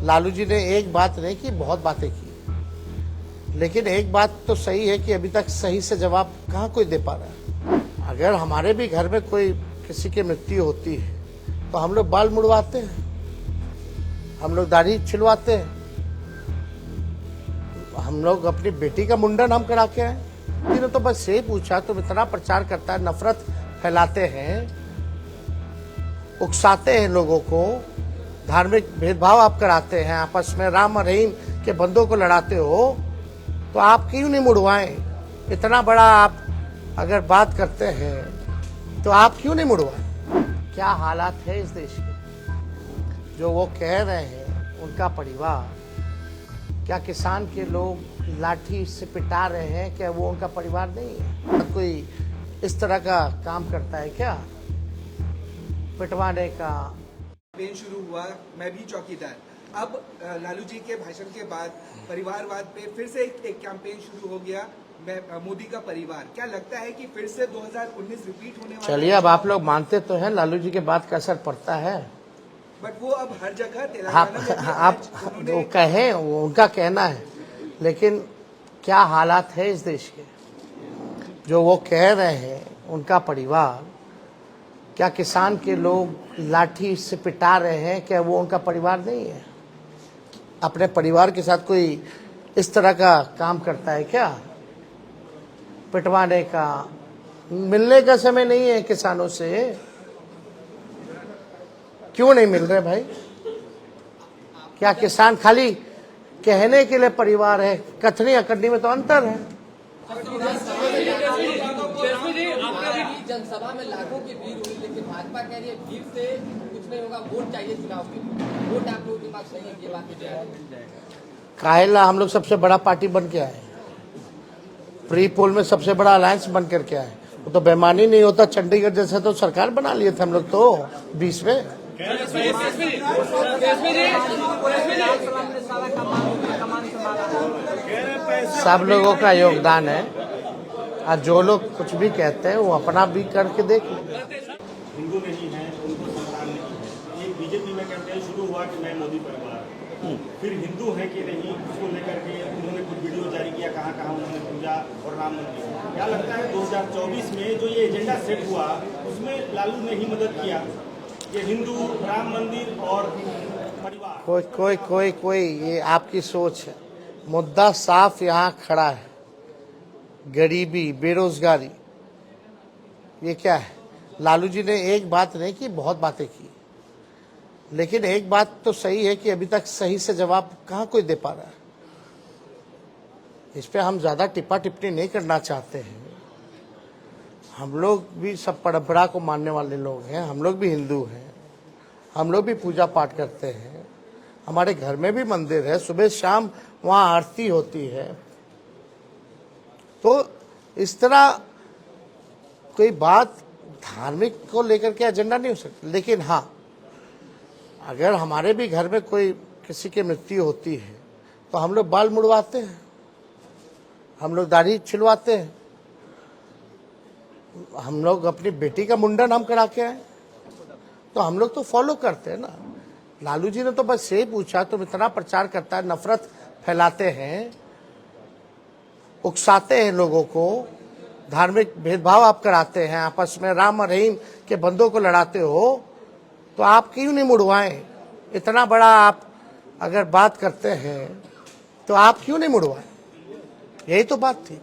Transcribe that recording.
लालू जी ने एक बात नहीं की, बहुत बातें की, लेकिन एक बात तो सही है कि अभी तक सही से जवाब कहाँ कोई दे पा रहा है। अगर हमारे भी घर में कोई किसी की मृत्यु होती है तो हम लोग बाल मुड़वाते हैं, हम लोग दाढ़ी छिलवाते हैं, हम लोग अपनी बेटी का मुंडन हम करा के आए। इन्होंने तो बस यही पूछा, तुम इतना प्रचार करता है, नफरत फैलाते हैं, उकसाते हैं लोगों को, धार्मिक भेदभाव आप कराते हैं, आपस में राम और रहीम के बंदों को लड़ाते हो, तो आप क्यों नहीं मुड़वाएं? इतना बड़ा आप अगर बात करते हैं तो आप क्यों नहीं मुड़वाएं? क्या हालात है इस देश के, जो वो कह रहे हैं उनका परिवार, क्या किसान के लोग लाठी से पिटा रहे हैं, क्या वो उनका परिवार नहीं है? कोई इस तरह का काम करता है क्या, पिटवाने का? कैंपेन शुरू हुआ, मैं भी चौकीदार। अब लालू जी के भाषण के बाद परिवारवाद पे फिर से एक कैंपेन शुरू हो गया, मैं मोदी का परिवार। क्या लगता है कि फिर से 2019 रिपीट होने वाला है? चलिए, अब आप लोग मानते तो हैं लालू जी के बात का असर पड़ता है, बट वो अब हर जगह तेलंगाना में भी आप वो कहें, वो उनका कहना है, लेकिन क्या हालात है इस देश के, जो वो कह रहे हैं उनका परिवार, क्या किसान के लोग लाठी से पिटा रहे हैं, क्या वो उनका परिवार नहीं है? अपने परिवार के साथ कोई इस तरह का काम करता है क्या, पिटवाने का? मिलने का समय नहीं है किसानों से? क्यों नहीं मिल रहे भाई? क्या किसान खाली कहने के लिए परिवार है? कथनी अकड़नी में तो अंतर है। जनसभा में लाखों की भीड़ हुई, लेकिन भाजपा कह रही है भीड़ से कुछ नहीं होगा, वोट चाहिए चुनाव के लिए। वोट आप लोगों के पास नहीं है, ये बात मिल जाएगा। काहेला हम लोग सबसे बड़ा पार्टी बन के आए, प्री पोल में सबसे बड़ा अलायंस बन करके आए। वो तो बेईमानी नहीं होता, चंडीगढ़ जैसे तो सरकार बना लिए थे हम लोग तो 20 में। सब लोगों का योगदान है, और जो लोग कुछ भी कहते हैं वो अपना भी करके देख लें। हिंदू नहीं है, उनको संतान नहीं है। ये बीजेपी में कहते हैं शुरू हुआ कि मैं मोदी परिवार, फिर हिंदू है कि नहीं उसको लेकर के उन्होंने कुछ वीडियो जारी किया, कहाँ कहाँ उन्होंने पूजा और राम मंदिर। क्या लगता है 2024 में जो ये एजेंडा सेट हुआ उसमें लालू ने ही मदद किया, ये हिंदू, राम मंदिर और परिवार? कोई ये आपकी सोच है। मुद्दा साफ यहाँ खड़ा है, गरीबी, बेरोजगारी। ये क्या है? लालू जी ने एक बात नहीं की, बहुत बातें की, लेकिन एक बात तो सही है कि अभी तक सही से जवाब कहाँ कोई दे पा रहा है। इस पे हम ज्यादा टिप्पा टिप्पणी नहीं करना चाहते हैं। हम लोग भी सब परंपरा को मानने वाले लोग हैं, हम लोग भी हिंदू हैं, हम लोग भी पूजा पाठ करते हैं, हमारे घर में भी मंदिर है, सुबह शाम वहाँ आरती होती है। तो इस तरह कोई बात धार्मिक को लेकर के एजेंडा नहीं हो सकती। लेकिन हाँ, अगर हमारे भी घर में कोई किसी की मृत्यु होती है तो हम लोग बाल मुड़वाते हैं, हम लोग दाढ़ी छिलवाते हैं, हम लोग अपनी बेटी का मुंडन हम करा के आए, तो हम लोग तो फॉलो करते हैं ना। लालू जी ने तो बस यही पूछा, तुम इतना प्रचार करता है, नफरत फैलाते हैं, उकसाते हैं लोगों को, धार्मिक भेदभाव आप कराते हैं, आपस में राम और रहीम के बंदों को लड़ाते हो, तो आप क्यों नहीं मुड़वाएं? इतना बड़ा आप अगर बात करते हैं तो आप क्यों नहीं मुड़वाएं? यही तो बात थी।